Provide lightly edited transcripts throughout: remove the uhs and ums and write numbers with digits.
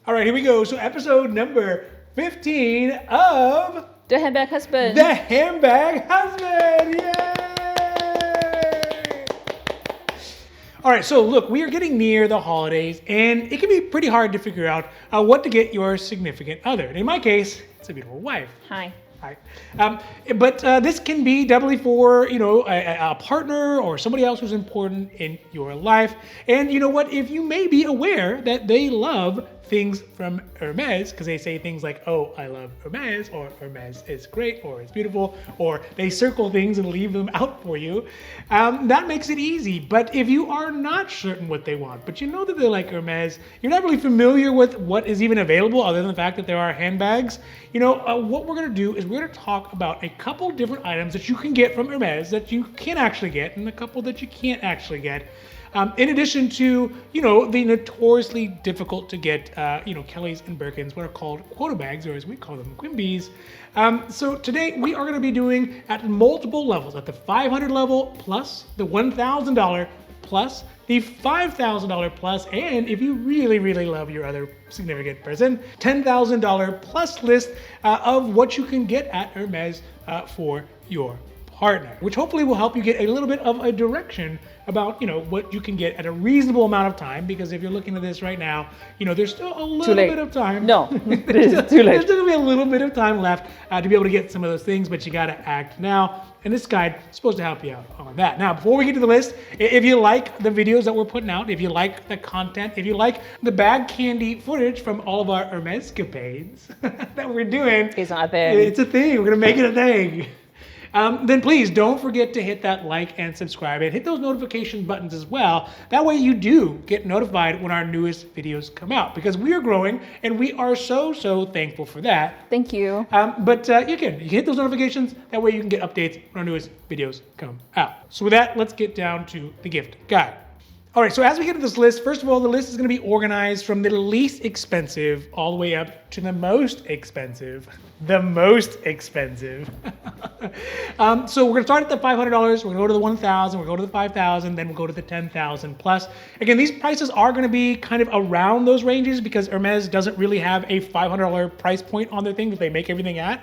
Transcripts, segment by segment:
All right, here we go. So episode number 15 of The Handbag Husband. The Handbag Husband. Yay! All right, so look, we are getting near the holidays, and it can be pretty hard to figure out what to get your significant other. And in my case, it's a beautiful wife. Hi. Right. But this can be doubly for, a partner or somebody else who's important in your life. And you know what? If you may be aware that they love things from Hermes, because they say things like, oh, I love Hermes, or Hermes is great, or it's beautiful, or they circle things and leave them out for you, that makes it easy. But if you are not certain what they want, but you know that they like Hermes, you're not really familiar with what is even available other than the fact that there are handbags, what we're going to do is we're going to talk about a couple different items that you can get from Hermes that you can actually get, and a couple that you can't actually get. In addition to, the notoriously difficult to get, Kellys and Birkins, what are called quota bags, or as we call them, quimbies. So today we are going to be doing at multiple levels, at the $500 level plus, the $1,000 plus, the $5,000 plus, and if you really, really love your other significant person, $10,000 plus list of what you can get at Hermes for your partner, which hopefully will help you get a little bit of a direction about, what you can get at a reasonable amount of time, because if you're looking at this right now, there's still a little bit of time. No, it is too late. There's still gonna be a little bit of time left to be able to get some of those things, but you gotta act now. And this guide is supposed to help you out on that. Now, before we get to the list, if you like the videos that we're putting out, if you like the content, if you like the bag candy footage from all of our Hermes escapades that we're doing. It's not a thing. It's a thing, we're gonna make it a thing. Then please don't forget to hit that like and subscribe and hit those notification buttons as well. That way you do get notified when our newest videos come out, because we are growing and we are so thankful for that. Thank you. But you can hit those notifications. That way you can get updates when our newest videos come out. So with that, let's get down to the gift guide. All right, so as we get to this list, first of all, the list is going to be organized from the least expensive all the way up to the most expensive. The most expensive. So we're going to start at the $500. We're going to go to the $1,000. We'll go to the $5,000. Then we'll go to the $10,000 plus. Again, these prices are going to be kind of around those ranges because Hermes doesn't really have a $500 price point on their thing that they make everything at.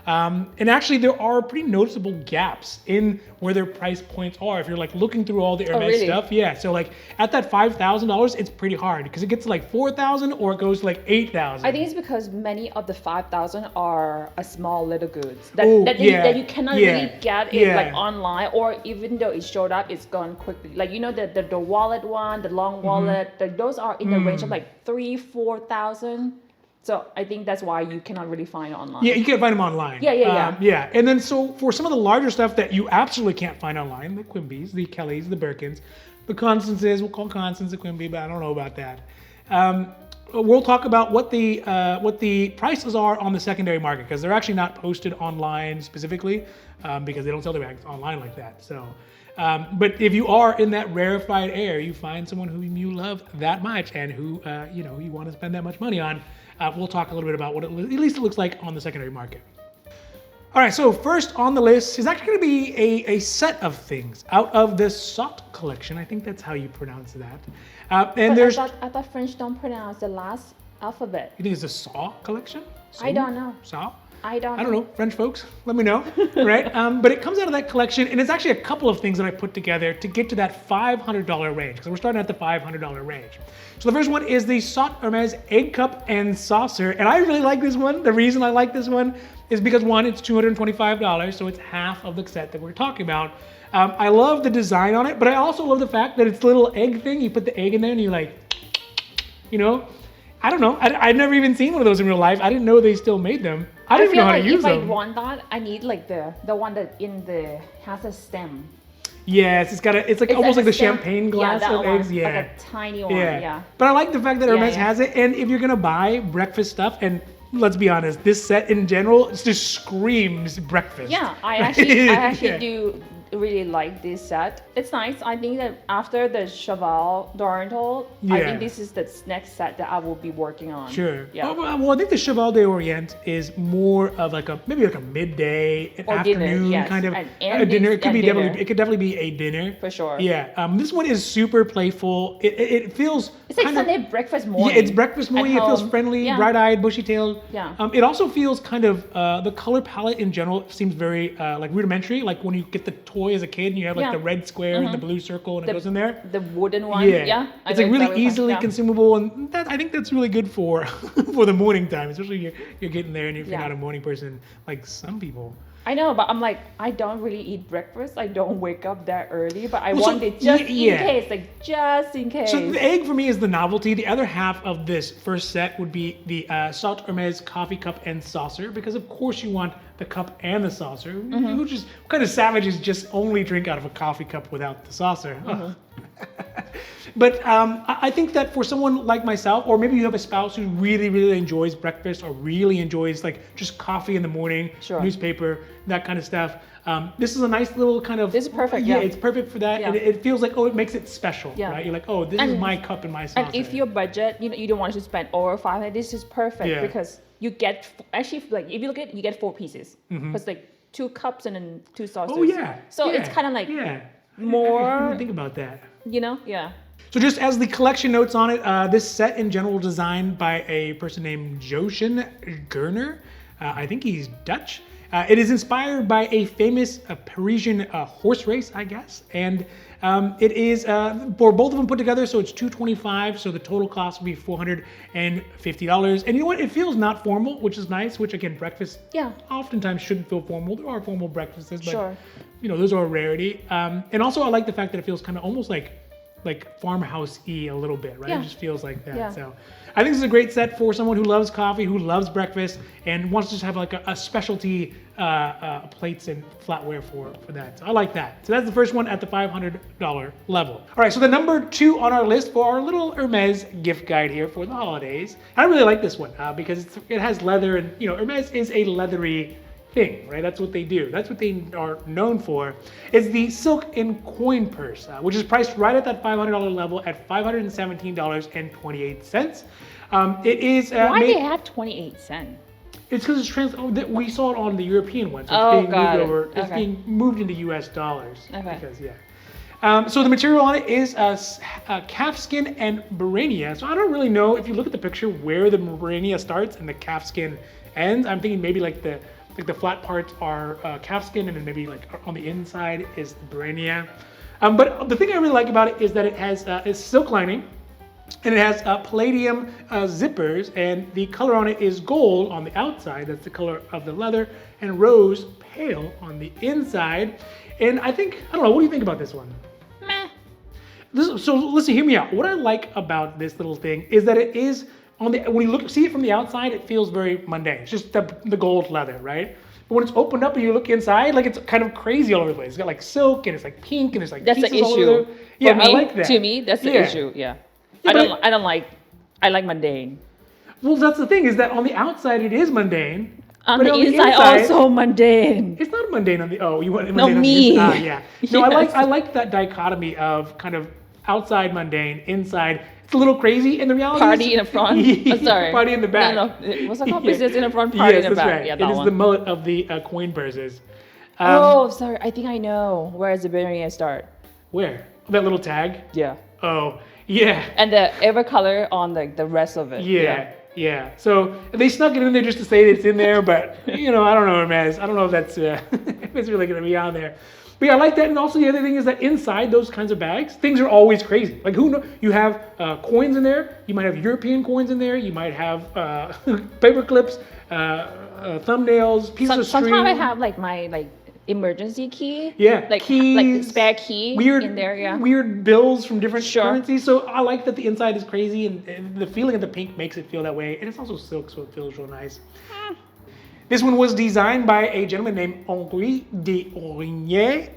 And actually, there are pretty noticeable gaps in where their price points are. If you're like looking through all the Hermes stuff, yeah. So like at that $5,000, it's pretty hard because it gets to like $4,000 or it goes to like $8,000. I think it's because many of the 5,000 are a small little goods that you cannot really get it like online, or even though it showed up, it's gone quickly. Like the wallet one, the long wallet, those are in the range of like 3,000-4,000. So I think that's why you cannot really find it online. Yeah, you can't find them online. Yeah. And then so for some of the larger stuff that you absolutely can't find online, the Quimbies, the Kellys, the Birkins, the Constances, we'll call Constance a Quimby, but I don't know about that. We'll talk about what the prices are on the secondary market, because they're actually not posted online specifically because they don't sell their bags online like that. So, but if you are in that rarefied air, you find someone who you love that much and who you want to spend that much money on. We'll talk a little bit about what at least it looks like on the secondary market. All right, so first on the list is actually going to be a set of things out of the SOT collection. I think that's how you pronounce that. And I thought French don't pronounce the last alphabet. You think it's a SAW collection? I don't know. SAW? I don't know. French folks, let me know, right? But it comes out of that collection, and it's actually a couple of things that I put together to get to that $500 range, because we're starting at the $500 range. So the first one is the SOT Hermes Egg Cup and Saucer, and I really like this one. The reason I like this one is because, one, it's $225, so it's half of the set that we're talking about. I love the design on it, but I also love the fact that it's a little egg thing. You put the egg in there and you I don't know. I've never even seen one of those in real life. I didn't know they still made them. I didn't even know how to use them. If I want that, I need like the one that has a stem. Yes, it's almost like the champagne glass of eggs. Yeah, like a tiny one. Yeah. But I like the fact that Hermes has it. And if you're gonna buy breakfast stuff, and let's be honest, this set in general just screams breakfast. Yeah, I actually do really like this set. It's nice. I think that after the Cheval d'Oriental, I think this is the next set that I will be working on. Sure. Yeah. Well, I think the Cheval d'Orient is more of like maybe like a midday, an afternoon dinner, kind of and a dinner. It could be dinner. definitely. It could definitely be a dinner. For sure. Yeah. This one is super playful. It feels. It's like Sunday breakfast morning. Yeah, it's breakfast morning. It feels friendly, bright-eyed, bushy-tailed. Yeah. It also feels kind of the color palette in general seems very like rudimentary. Like when you get the toy as a kid, and you have like the red square and the blue circle, and it goes in there. The wooden one. Yeah. It's like really easily consumable, and I think that's really good for for the morning time, especially you're getting there, and if you're not a morning person like some people. I know, but I'm like, I don't really eat breakfast. I don't wake up that early, but I want it just in case, like just in case. So the egg for me is the novelty. The other half of this first set would be the Salt Hermes coffee cup and saucer, because of course you want the cup and the saucer. What kind of savages just only drink out of a coffee cup without the saucer? But I think that for someone like myself, or maybe you have a spouse who really, really enjoys breakfast or really enjoys like just coffee in the morning, newspaper, that kind of stuff. This is a nice little kind of... This is perfect, yeah. It's perfect for that. And it feels like, it makes it special, right? You're like, this is my cup and my saucer. And if your budget, you don't want to spend over $500, this is perfect because you get, actually, like if you look at it, you get 4 pieces. Because like 2 cups and then 2 saucers. Oh, yeah. So it's kind of like more... I didn't think about that. Yeah. So just as the collection notes on it, this set in general designed by a person named Jochen Gerner. I think he's Dutch. It is inspired by a famous Parisian horse race, I guess. And it is, for both of them put together, so it's $225, so the total cost would be $450. And you know what? It feels not formal, which is nice, which again, breakfast oftentimes shouldn't feel formal. There are formal breakfasts, but those are a rarity. And also I like the fact that it feels kind of almost like farmhouse-y a little bit, right? It just feels like that. So I think this is a great set for someone who loves coffee, who loves breakfast, and wants to just have like a specialty plates and flatware for that. So I like that. So that's the first one at the $500 level. All right, so the number 2 on our list for our little Hermes gift guide here for the holidays. I really like this one because it has leather, and Hermes is a leathery thing, right? That's what they do. That's what they are known for. It's the Silk and Coin Purse, which is priced right at that $500 level at $517.28. It is why do they have 28 cents? It's because we saw it on the European one, so it's being moved over. It's being moved into US dollars. Because so the material on it is calfskin and Birania. So I don't really know, if you look at the picture, where the Birania starts and the calfskin ends. I'm thinking maybe like the flat parts are calfskin, and then maybe like on the inside is the Birania. But the thing I really like about it is that it has a silk lining, and it has palladium zippers, and the color on it is gold on the outside. That's the color of the leather, and rose pale on the inside. And I don't know, what do you think about this one? Meh. So listen, hear me out. What I like about this little thing is that it is, when you see it from the outside, it feels very mundane. It's just the gold leather, right? But when it's opened up and you look inside, like it's kind of crazy all over the place. It's got like silk, and it's like pink, and there's like pieces all over there. Yeah, I like that. To me, that's the issue. Yeah. I like mundane. Well, that's the thing, is that on the outside it is mundane. On the inside also mundane. It's not mundane on the you want no, mundane me. on the inside. No, I like that dichotomy of kind of outside mundane, inside. It's a little crazy, and the reality party is, in the front. Sorry. Party in the back. No. What's that called? Business in the front, party in the back. Right. Yeah, that it is one. the mullet of the coin purses. Sorry. I think I know. Where does the Bearn start? Where? That little tag? Yeah. Oh, yeah. And the every color on the rest of it. Yeah. So they snuck it in there just to say it's in there, but I don't know, Hermes. I don't know if that's if it's really going to be on there. But yeah, I like that. And also the other thing is that inside those kinds of bags, things are always crazy. Like you have coins in there. You might have European coins in there. You might have paper clips, thumbnails, pieces of string. Sometimes I have like my emergency key. Yeah, like keys, like spare key in there. Yeah, weird bills from different currencies. So I like that the inside is crazy, and the feeling of the pink makes it feel that way. And it's also silk, so it feels real nice. This one was designed by a gentleman named Henri de Aurigny.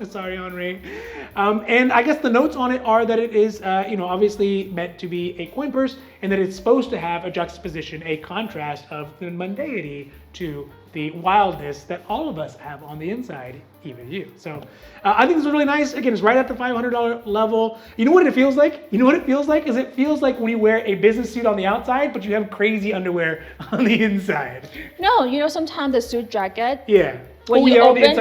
Sorry, Henri. And I guess the notes on it are that it is, obviously meant to be a coin purse. and that it's supposed to have a juxtaposition, a contrast of the mundanity to the wildness that all of us have on the inside, even you. So I think this is really nice. Again, it's right at the $500 level. You know what it feels like? You know what it feels like? It feels like when you wear a business suit on the outside, but you have crazy underwear on the inside. No, sometimes the suit jacket. Yeah. When you open,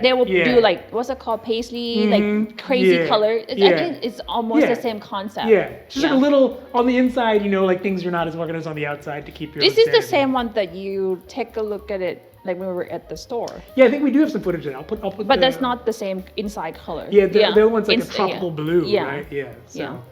they will yeah. do like, what's it called, paisley, like crazy color. I think it's almost the same concept. Yeah, just like a little on the inside, like things you're not as organized on the outside to keep your. This is the same one that you take a look at it like when we were at the store. Yeah, I think we do have some footage of that. I'll put. But that's not the same inside color. Yeah, the other one's like a tropical blue, right? Yeah. So.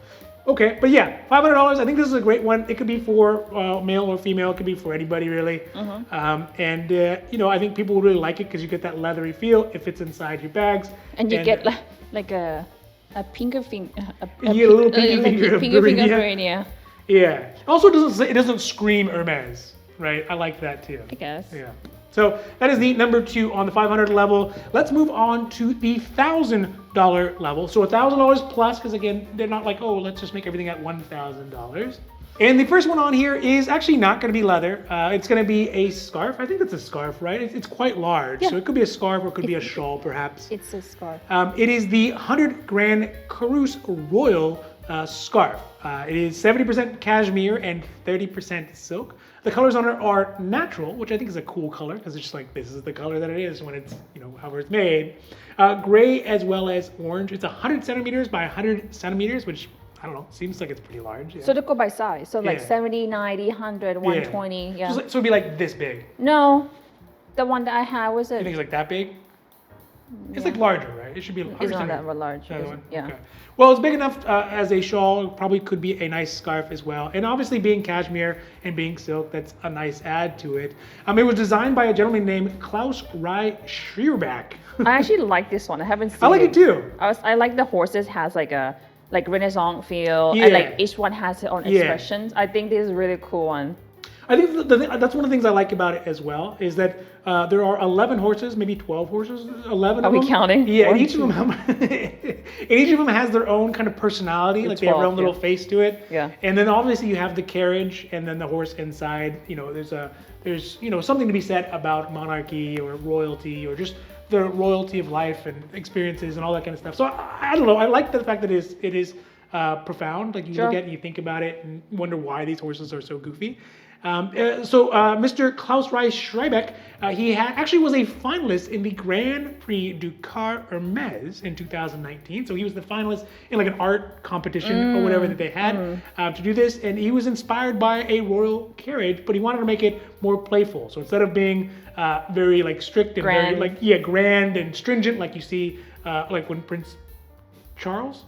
Okay, but yeah, $500. I think this is a great one. It could be for male or female. It could be for anybody, really. And I think people would really like it because you get that leathery feel. It fits inside your bags. And you get like a pinker finger. You get a little pinky finger of Birkin. Yeah. Also, it doesn't scream Hermes, right? I like that too. I guess. Yeah. So that is the number 2 on the $500 level. Let's move on to the $1,000 level. So $1,000 plus, because again, they're not like, oh, let's just make everything at $1,000. And the first one on here is actually not going to be leather. It's going to be a scarf. I think it's a scarf, right? It's quite large. Yeah. So it could be a scarf or it could be a shawl, perhaps. It's a scarf. It is the 100 Grand Carouse Royal scarf. It is 70% cashmere and 30% silk. The colors on it are natural, which I think is a cool color because it's just like, this is the color that it is when it's, however it's made. Gray as well as orange. It's 100 centimeters by 100 centimeters, which I don't know, seems like it's pretty large. Yeah. So to go by size. So like 70, 90, 100, 120. Yeah. So it'd be like this big. No, the one that I had was You think it's like that big? It's like larger, right? It should be. It's not that large. Yeah. Okay. Well, it's big enough as a shawl. Probably could be a nice scarf as well. And obviously, being cashmere and being silk, that's a nice add to it. It was designed by a gentleman named Klaus Schreierbach. I actually like this one. I haven't seen. I like it too. I like the horses has like a Renaissance feel, and like each one has its own expressions. I think this is a really cool one. I think that's one of the things I like about it as well, is that there are 11 horses, maybe 12 horses, 11 of them. Are we counting? Yeah, and each of them has their own kind of personality, like 12, they have their own little face to it. Yeah. And then obviously you have the carriage and then the horse inside. There's something to be said about monarchy or royalty or just the royalty of life and experiences and all that kind of stuff. So I don't know. I like the fact that it is profound. Like you look at it and you think about it and wonder why these horses are so goofy. Mr. Klaus Schreierbach, he actually was a finalist in the Grand Prix du Car Hermès in 2019. So he was the finalist in like an art competition or whatever that they had to do this. And he was inspired by a royal carriage, but he wanted to make it more playful. So instead of being very like strict and grand. very like grand and stringent, like you see like when Prince Charles?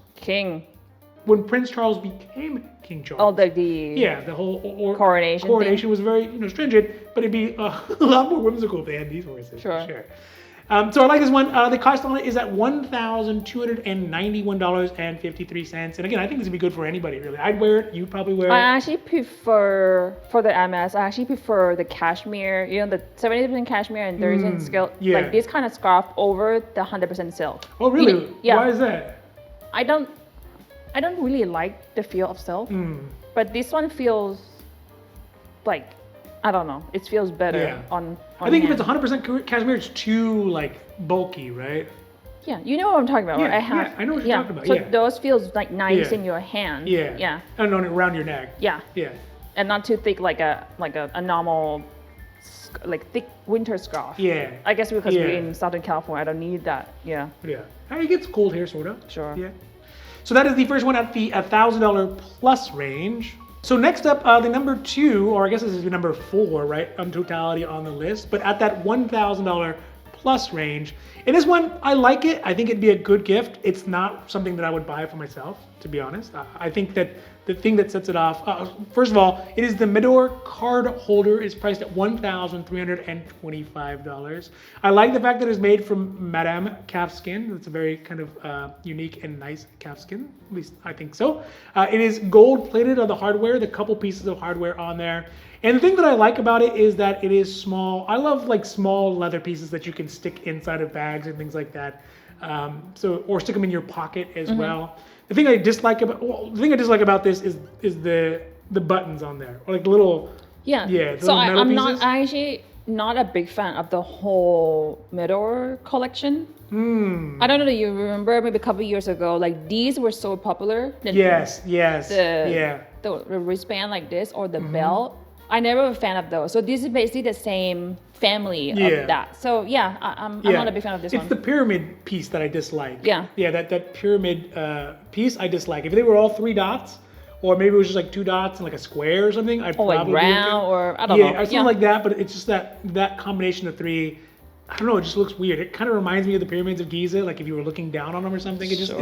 When Prince Charles became King Charles. Oh, the whole coronation was very stringent, but it'd be a lot more whimsical if they had these horses. Sure. So I like this one. The cost on it is at $1,291.53. And again, I think this would be good for anybody, really. I'd wear it. You'd probably wear it. I actually prefer, for the MS, the cashmere, the 70% cashmere and 30% silk. Yeah. Like this kind of scarf over the 100% silk. Oh, really? Yeah. Why is that? I don't really like the feel of silk, but this one feels like, I don't know, it feels better on I think hand. if it's 100% cashmere, it's too like bulky, right? Yeah, you know what I'm talking about. Yeah, right? I know what you're talking about. So those feels like nice in your hand. Yeah. And around your neck. Yeah. Yeah. And not too thick like a normal like thick winter scarf. Yeah. I guess because we're in Southern California, I don't need that. Yeah. Yeah. It gets cold here, sort of. Sure. Yeah. So that is the first one at the $1,000 plus range. So next up, the number 2, or I guess this is the number 4, right, on totality on the list, but at that $1,000 plus range. And this one, I like it. I think it'd be a good gift. It's not something that I would buy for myself, to be honest. I think that the thing that sets it off, first of all, it is the Midor card holder. It's priced at $1,325. I like the fact that it's made from Madame calfskin. It's a very kind of unique and nice calfskin, at least I think so. It is gold plated on the hardware, the couple pieces of hardware on there. And the thing that I like about it is that it is small. I love like small leather pieces that you can stick inside of bags and things like that. Or stick them in your pocket as well. The thing I dislike about this is the the buttons on there, or like the little. Yeah. Yeah. So I'm pieces. actually not a big fan of the whole Midor collection. I don't know if you remember, maybe a couple of years ago, like these were so popular. Yes. The wristband like this or the belt. I never was a fan of those. So this is basically the same family of that. So yeah, I'm not a big fan of this one. It's the pyramid piece that I dislike. Yeah. Yeah, that pyramid piece I dislike. If they were all 3 dots, or maybe it was just like 2 dots and like a square or something, I'd probably like round or I don't know. Yeah, or something like that. But it's just that combination of 3. I don't know. It just looks weird. It kind of reminds me of the pyramids of Giza, like if you were looking down on them or something. It just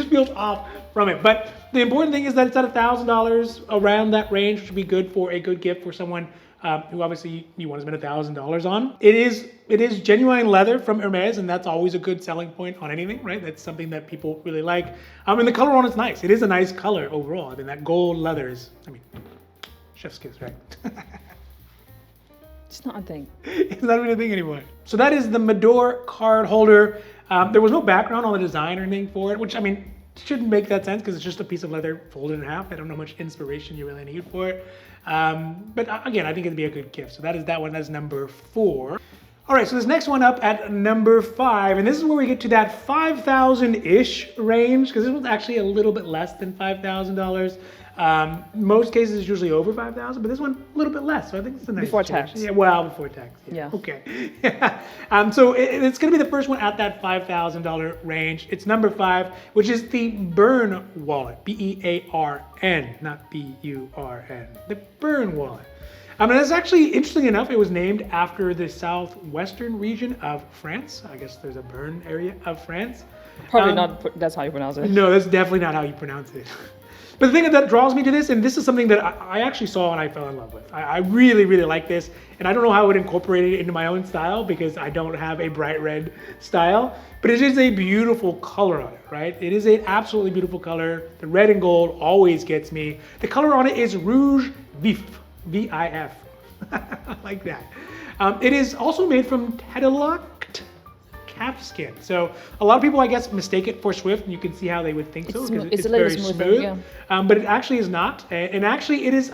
feels off from it. But the important thing is that it's at $1,000, around that range, which would be good for a good gift for someone who obviously you want to spend $1,000 on. It is genuine leather from Hermes, and that's always a good selling point on anything, right? That's something that people really like. And the color on it's nice. It is a nice color overall. I mean, that gold leather is, chef's kiss, right? It's not a thing. It's not even a thing anymore. So that is the Midor card holder. There was no background on the design or anything for it, which shouldn't make that sense because it's just a piece of leather folded in half. I don't know how much inspiration you really need for it. But again, I think it'd be a good gift. So that is that one. That's number 4. All right, so this next one up at number 5, and this is where we get to that $5,000-ish range, because this one's actually a little bit less than $5,000. Most cases it's usually over 5,000, but this one a little bit less. So I think it's a nice before change. tax. Yeah, well, before tax. Yeah. Okay. So it's going to be the first one at that $5,000 range. It's number 5, which is the Bearn wallet. Bearn, not Burn. The Bearn wallet. That's actually, interesting enough, it was named after the southwestern region of France. I guess there's a Bearn area of France. Probably not. That's how you pronounce it. No, that's definitely not how you pronounce it. But the thing that draws me to this, and this is something that I actually saw and I fell in love with. I really, really like this, and I don't know how I would incorporate it into my own style because I don't have a bright red style, but it is a beautiful color on it, right? It is an absolutely beautiful color. The red and gold always gets me. The color on it is Rouge Vif, V-I-F. I like that. It is also made from Tedlocked calf skin. So a lot of people, I guess, mistake it for Swift, and you can see how they would think so because it's very smooth. Yeah. But it actually is not. And actually it is,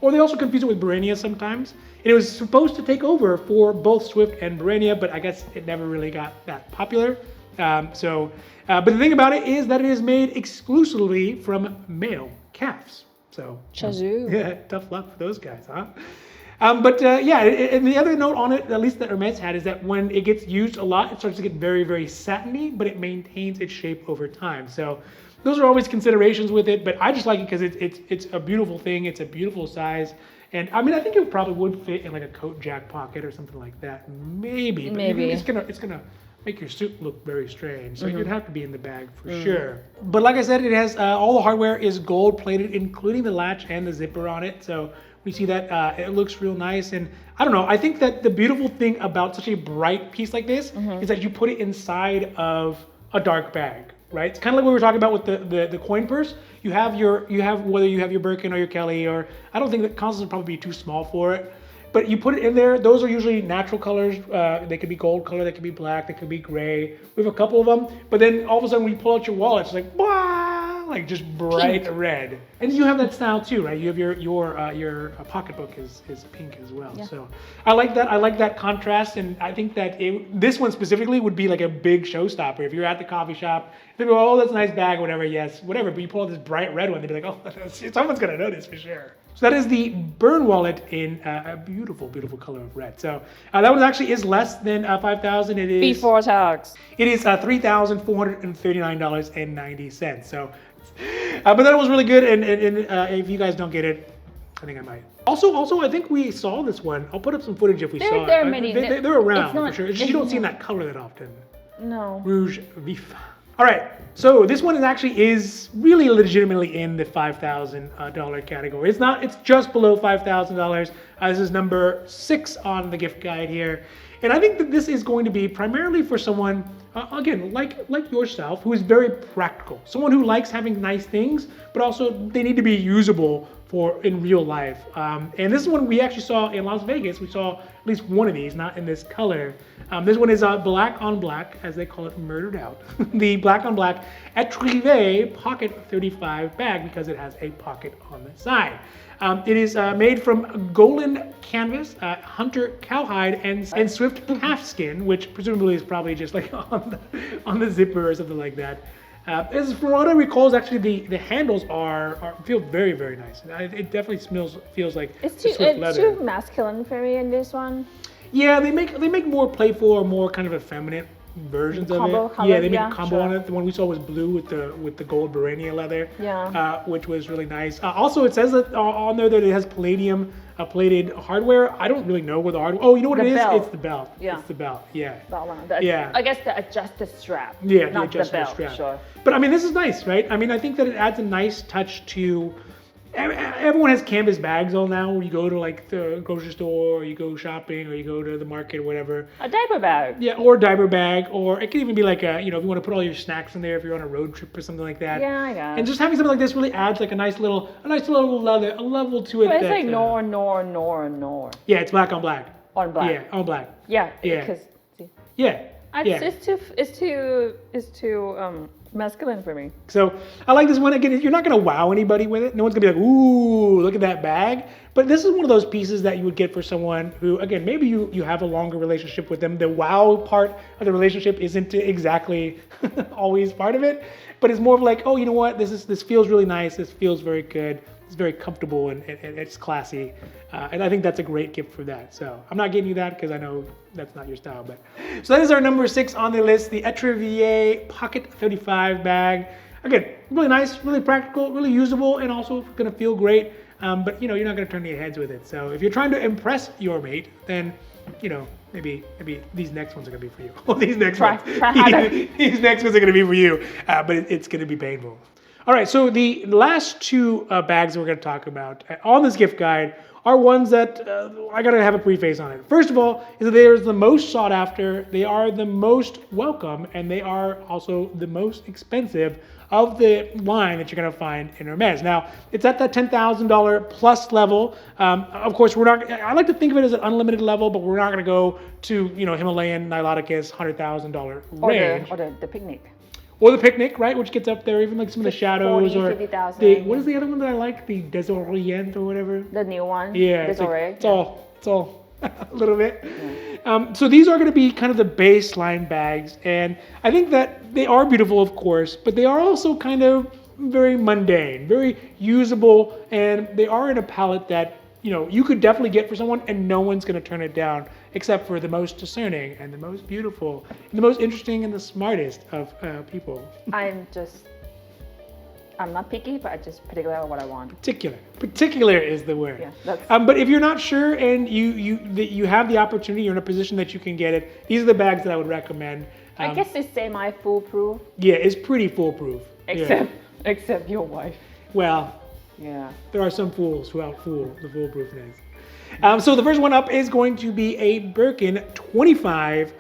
or they also confuse it with Barenia sometimes. And it was supposed to take over for both Swift and Barenia, but I guess it never really got that popular. But the thing about it is that it is made exclusively from male calves. So, yeah, tough luck for those guys, huh? And the other note on it, at least that Hermes had, is that when it gets used a lot, it starts to get very, very satiny, but it maintains its shape over time. So those are always considerations with it, but I just like it because it's a beautiful thing. It's a beautiful size. And I think it probably would fit in like a coat jack pocket or something like that. Maybe. It's gonna make your suit look very strange. So you'd have to be in the bag for sure. But like I said, it has all the hardware is gold plated, including the latch and the zipper on it. So we see that it looks real nice. And I don't know, I think that the beautiful thing about such a bright piece like this is that you put it inside of a dark bag, right? It's kind of like what we were talking about with the coin purse. You have whether you have your Birkin or your Kelly, or I don't think that Constance would probably be too small for it. But you put it in there, those are usually natural colors. They could be gold color, they could be black, they could be gray. We have a couple of them, but then all of a sudden when you pull out your wallet, it's like, bah, like just bright pink. Red. And you have that style too, right? You have your pocketbook is pink as well. Yeah. So I like that. I like that contrast, and I think that this one specifically would be like a big showstopper. If you're at the coffee shop, they go, oh, that's a nice bag, whatever, yes, whatever. But you pull out this bright red one, they'd be like, oh, someone's gonna notice for sure. So that is the Bearn wallet in a beautiful, beautiful color of red. So that one actually is less than $5,000. It is before tax. It is $3,439.90. So, but that was really good. And if you guys don't get it, I think I might. Also, I think we saw this one. I'll put up some footage if we saw it. There are many. They're around for sure. It's just you don't see in that color that often. No. Rouge Vif. All right, so this one is really legitimately in the $5,000 category. It's just below $5,000. This is number 6 on the gift guide here. And I think that this is going to be primarily for someone, again, like yourself, who is very practical. Someone who likes having nice things, but also they need to be usable in real life. And this is one we actually saw in Las Vegas. We saw at least one of these, not in this color. This one is black on black, as they call it, murdered out. The black on black Etrivet Pocket 35 bag, because it has a pocket on the side. It is made from golden canvas, hunter cowhide, and swift calfskin, which presumably is probably just like on the zipper or something like that. As from what I recall, is actually the handles feel very, very nice. It definitely feels like It's leather. too masculine for me in this one. Yeah, they make more playful or more kind of effeminate versions of it. Color, Yeah, they make yeah, a combo on it. The one we saw was blue with the gold Barania leather. Yeah. Which was really nice. Also, it says that on there that it has palladium plated hardware. I don't really know where the hardware. Oh, you know what it is? belt. It's the belt. Yeah. It's the belt. Yeah. That one. Yeah. I guess the adjusted strap. Yeah, not the adjustable belt. strap. Sure. But I mean, this is nice, right? I mean, I think that it adds a nice touch to. Everyone has canvas bags all now. Where you go to like the grocery store, or you go shopping, or you go to the market, or whatever. A diaper bag. Yeah, or a diaper bag, or it could even be like if you want to put all your snacks in there if you're on a road trip or something like that. Yeah, I guess. And just having something like this really adds like a nice little level to it. But it's like nor. Yeah, it's black on black. On black. Yeah, on black. Yeah. Yeah. Because Yeah. it's too masculine for me. So I like this one. Again, you're not going to wow anybody with it. No one's going to be like, ooh, look at that bag. But this is one of those pieces that you would get for someone who, again, maybe you have a longer relationship with them. The wow part of the relationship isn't exactly always part of it. But it's more of like, oh, you know what? This feels really nice. This feels very good. It's very comfortable and it's classy. And I think that's a great gift for that. So I'm not getting you that because I know that's not your style. But so that is our number 6 on the list, the Etrivier Pocket 35 bag. Again, really nice, really practical, really usable, and also going to feel great. But you're not going to turn any heads with it. So if you're trying to impress your mate, then maybe these next ones are going to be for you. Well, these next ones are going to be for you. But it's going to be painful. All right, so the last 2 bags we're going to talk about on this gift guide are ones that I got to have a preface on it. First of all, is that they're the most sought after, they are the most welcome, and they are also the most expensive of the line that you're going to find in Hermes. Now, it's at that $10,000 plus level. Of course, I like to think of it as an unlimited level, but we're not going to go to Himalayan Niloticus $100,000 range. Or the picnic. Or the picnic, right, which gets up there, even like some of the shadows, 40, or 50,000. what is the other one that I like? The Desorient or whatever. The new one. Yeah, it's all a little bit. Yeah. So these are going to be kind of the baseline bags, and I think that they are beautiful, of course, but they are also kind of very mundane, very usable, and they are in a palette that you could definitely get for someone, and no one's going to turn it down, except for the most discerning and the most beautiful and the most interesting and the smartest of people. I'm not picky, but I just particular what I want. Particular is the word. Yeah, but if you're not sure and you have the opportunity, you're in a position that you can get it, these are the bags that I would recommend. I guess it's semi-foolproof. Yeah, it's pretty foolproof. Except your wife. Well, yeah. There are some fools who outfool the foolproofness. So the first one up is going to be a Birkin 25.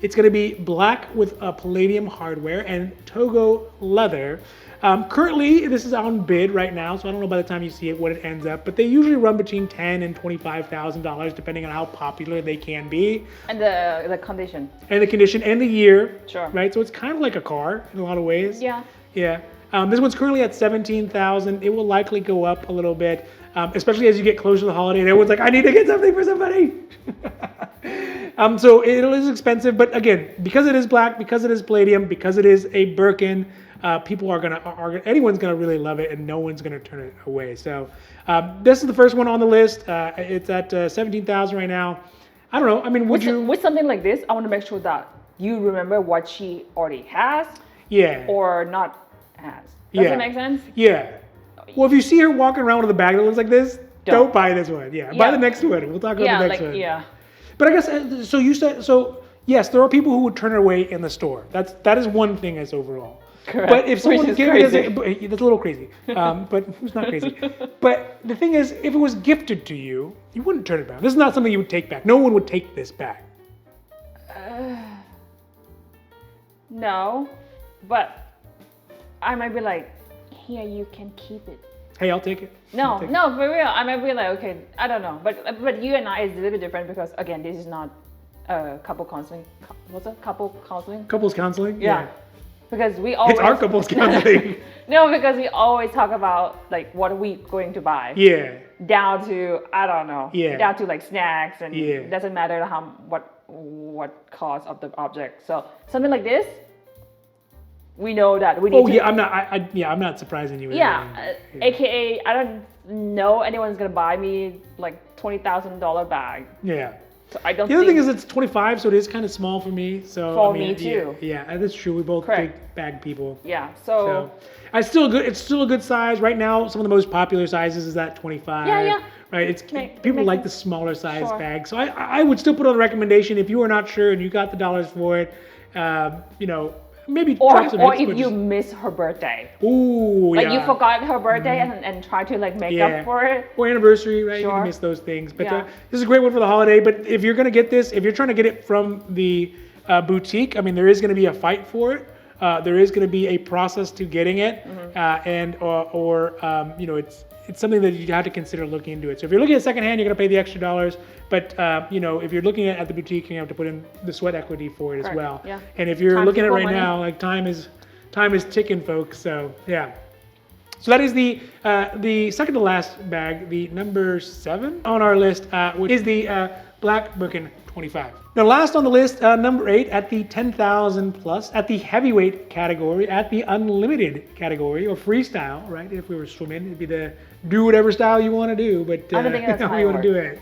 It's going to be black with palladium hardware and Togo leather. Currently, this is on bid right now, so I don't know by the time you see it what it ends up, but they usually run between $10,000 and $25,000 depending on how popular they can be. And the condition. And the condition and the year. Sure. Right, so it's kind of like a car in a lot of ways. Yeah. Yeah. This one's currently at $17,000. It will likely go up a little bit, especially as you get closer to the holiday and everyone's like, I need to get something for somebody. So it is expensive, but again, because it is black, because it is palladium, because it is a Birkin, anyone's gonna really love it, and no one's gonna turn it away. So this is the first one on the list. It's at $17,000 right now. I don't know. I mean, with something like this, I want to make sure that you remember what she already has. Yeah. Or not has. Does that make sense? Yeah. Well, if you see her walking around with a bag that looks like this, don't buy this one. Yeah. Buy the next one. We'll talk about the next one. Yeah. But I guess so. You said so. Yes, there are people who would turn it away in the store. That is one thing as overall. Correct. But if someone gave it that's a little crazy. But who's not crazy? But the thing is, if it was gifted to you, you wouldn't turn it down. This is not something you would take back. No one would take this back. No, but I might be like, here, you can keep it. Hey, I'll take it. No, for real. I might be like, okay, I don't know. But you and I is a little bit different because, again, this is not couple counseling. What's it? Couple counseling? Couples counseling? Yeah. Because we always... It's our couple's counseling. No, because we always talk about like what are we going to buy. Yeah. Down to, I don't know. Yeah. Down to like snacks, and Yeah. it doesn't matter what cost of the object. So something like this, we know that we need to... I'm not surprising you with AKA, I don't know anyone's gonna buy me like $20,000 bag. Yeah. So I don't The other think... thing is it's 25, so it is kind of small for me. So For me too. Yeah, that's true. We both Correct. big bag people. Yeah, so... It's still a good size. Right now, some of the most popular sizes is that 25. Yeah. Right? People like the smaller size Sure. bag. So I would still put on the recommendation if you are not sure and you got the dollars for it, maybe drop some Or hits, if but you just- miss her birthday. Ooh, Like yeah. you forgot her birthday and try to like make up for it. Or anniversary, right? You Sure. can miss those things. But Yeah. this is a great one for the holiday. But if you're going to get this, if you're trying to get it from the boutique, I mean, there is going to be a fight for it. There is going to be a process to getting it, it's something that you have to consider looking into it. So if you're looking at secondhand, you're going to pay the extra dollars. But if you're looking at the boutique, you have to put in the sweat equity for it as Correct. well. Yeah. And if you're Time's looking at it equal right money. now, like time is ticking, folks. So yeah. So that is the second to last bag, the number 7 on our list, which is the Black Birkin 25. Now last on the list, number 8 at the 10,000 plus, at the heavyweight category, at the unlimited category, or freestyle, right? If we were swimming, it'd be the do whatever style you want to do, but I don't think that's how how you it want to do it.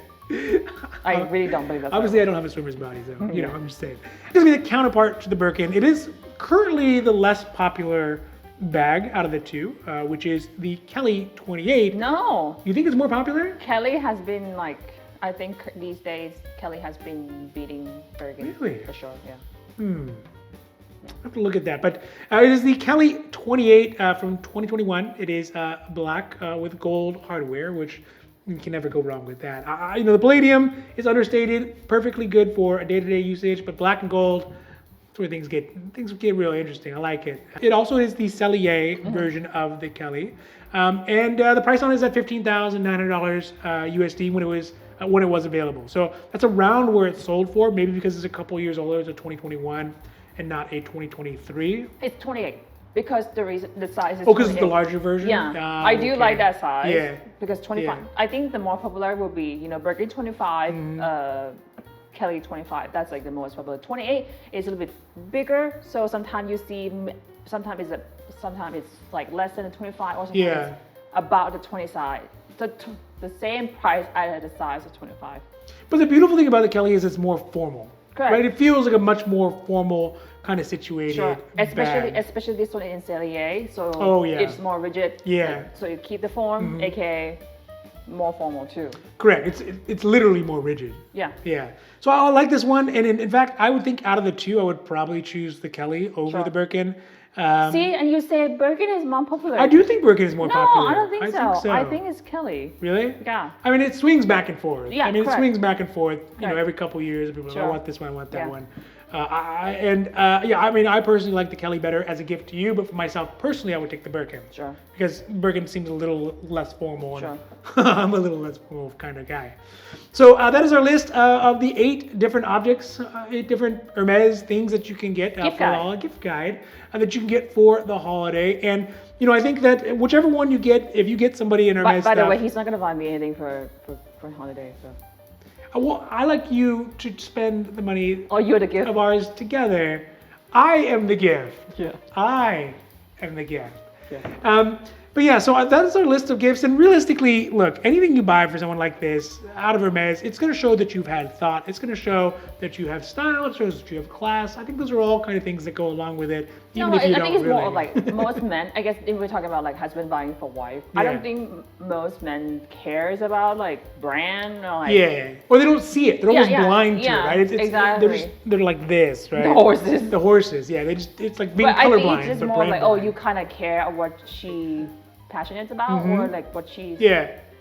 I really don't believe that's Obviously, I don't have a swimmer's body, so I'm just saying. It's gonna be the counterpart to the Birkin. It is currently the less popular bag out of the two, which is the Kelly 28. No. You think it's more popular? Kelly has been like, I think these days Kelly has been beating Birkin. Really? For sure, yeah. I have to look at that. But it is the Kelly 28 from 2021. It is black with gold hardware, which you can never go wrong with that. The palladium is understated, perfectly good for a day-to-day usage, but black and gold, that's where things get really interesting. I like it. It also is the Cellier version of the Kelly, and the price on it is at $15,900 USD when it was available. So that's around where it's sold for. Maybe because it's a couple years older, it's a 2021 and not a 2023. It's 28 because the size is. Oh, because it's the larger version. Yeah, I do like that size. Yeah. Because 25. Yeah. I think the more popular will be Birkin 25. Kelly 25, that's like the most popular. 28 is a little bit bigger, so sometimes you see, sometimes it's like less than the 25, or sometimes it's about the 20 size. So the same price at the size of 25. But the beautiful thing about the Kelly is it's more formal. Correct. Right? It feels like a much more formal kind of situated bag. Especially this one in Cellier, so it's more rigid. Yeah. So you keep the form, aka more formal too. Correct. It's literally more rigid. Yeah. Yeah. So I like this one, and in fact, I would think out of the two, I would probably choose the Kelly over the Birkin. See, and you say Birkin is more popular. I do think Birkin is more popular. No, I don't think so. I think it's Kelly. Really? Yeah. I mean, it swings back and forth. Yeah, it correct. swings back and forth. Correct. Every couple of years, people are like, I want this one, I want that Yeah. one. I mean, I personally like the Kelly better as a gift to you, but for myself personally, I would take the Birkin. Sure. Because Birkin seems a little less formal. Sure. And I'm a little less formal kind of guy. So that is our list of the 8 different objects, 8 different Hermes things that you can get a gift guide that you can get for the holiday. And I think that whichever one you get, if you get somebody in Hermes By the way, he's not gonna buy me anything for holiday. So. Well, I like you to spend the money You're the gift of ours together. I am the gift. Yeah. I am the gift. Yeah. But yeah, so that is our list of gifts. And realistically, look, anything you buy for someone like this out of Hermes, it's going to show that you've had thought. It's going to show that you have style. It shows that you have class. I think those are all kind of things that go along with it. No, I think it's more of like most men. I guess if we're talking about like husband buying for wife, I don't think most men cares about like brand or like. Or they don't see it. They're almost blind to it, right? Exactly. They're like this, right? The horses. Yeah. It's like being colorblind. I think it's just more like, blind. you kind of care what she passionate about or like what she's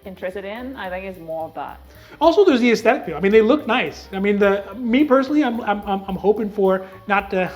interested in. I think it's more of that. Also, there's the aesthetic feel. I mean, they look nice. I mean, me personally, I'm hoping for not to.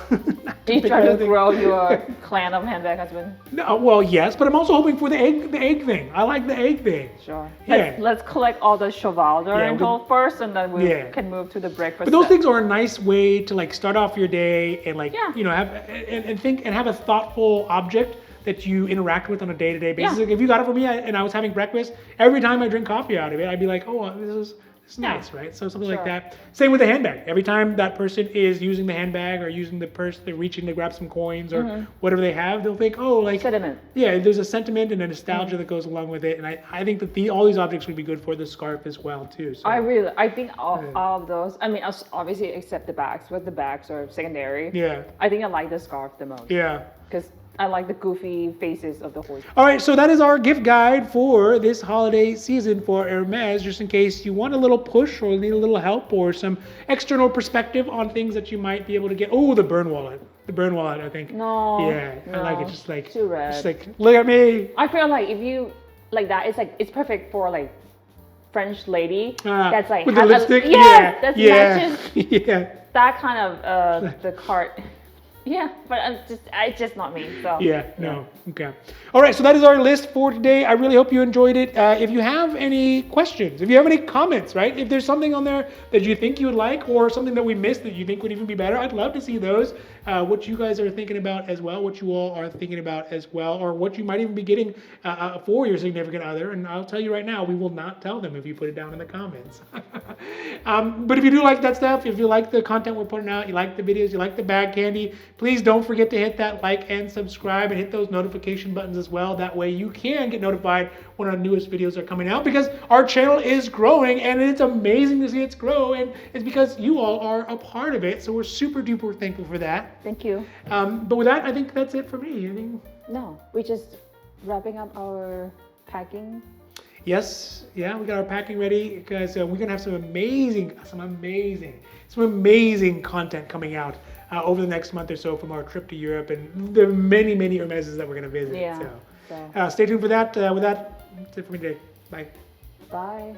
Do you try to grow your clan of Handbag Husband? No, well, yes, but I'm also hoping for the egg thing. I like the egg thing. Sure. Yeah. Let's collect all the chevalier info first, and then we can move to the breakfast. But those things are a nice way to like start off your day and like have and think and have a thoughtful object that you interact with on a day-to-day basis. Like if you got it for me and I was having breakfast, every time I drink coffee out of it, I'd be like, oh, this is nice, right? So something like that. Same with the handbag. Every time that person is using the handbag or using the purse, they're reaching to grab some coins or whatever they have, they'll think, oh, like sentiment. Yeah, there's a sentiment and a nostalgia that goes along with it, and I think that all these objects would be good for the scarf as well too. So. I think all of those. I mean, obviously except the bags, but the bags are secondary. Yeah. I think I like the scarf the most. Yeah. Because I like the goofy faces of the horse. All right, so that is our gift guide for this holiday season for Hermes, just in case you want a little push or need a little help or some external perspective on things that you might be able to get. Oh, the Bearn wallet. The Bearn wallet, I think. No. Yeah, no, I like it. Just like, too red. Just like, look at me. I feel like if you like that, it's perfect for like French lady that's like with the lipstick. That's matches. Yeah. That kind of the cart. Yeah, but it's just not me. So Okay. All right, so that is our list for today. I really hope you enjoyed it. If you have any questions, if you have any comments, right? If there's something on there that you think you would like or something that we missed that you think would even be better, I'd love to see those. What you guys are thinking about as well, what you all are thinking about as well, or what you might even be getting for your significant other. And I'll tell you right now, we will not tell them if you put it down in the comments. But if you do like that stuff, if you like the content we're putting out, you like the videos, you like the bag candy, please don't forget to hit that like and subscribe and hit those notification buttons as well. That way you can get notified when our newest videos are coming out, because our channel is growing and it's amazing to see it grow, and it's because you all are a part of it. So we're super duper thankful for that. Thank you. But with that, I think that's it for me. No, we're just wrapping up our packing. Yes, yeah, we got our packing ready because we're gonna have some amazing content coming out over the next month or so from our trip to Europe and the many Hermeses that we're gonna visit. Yeah. So stay tuned for that. With that, that's it for me today. Bye. Bye.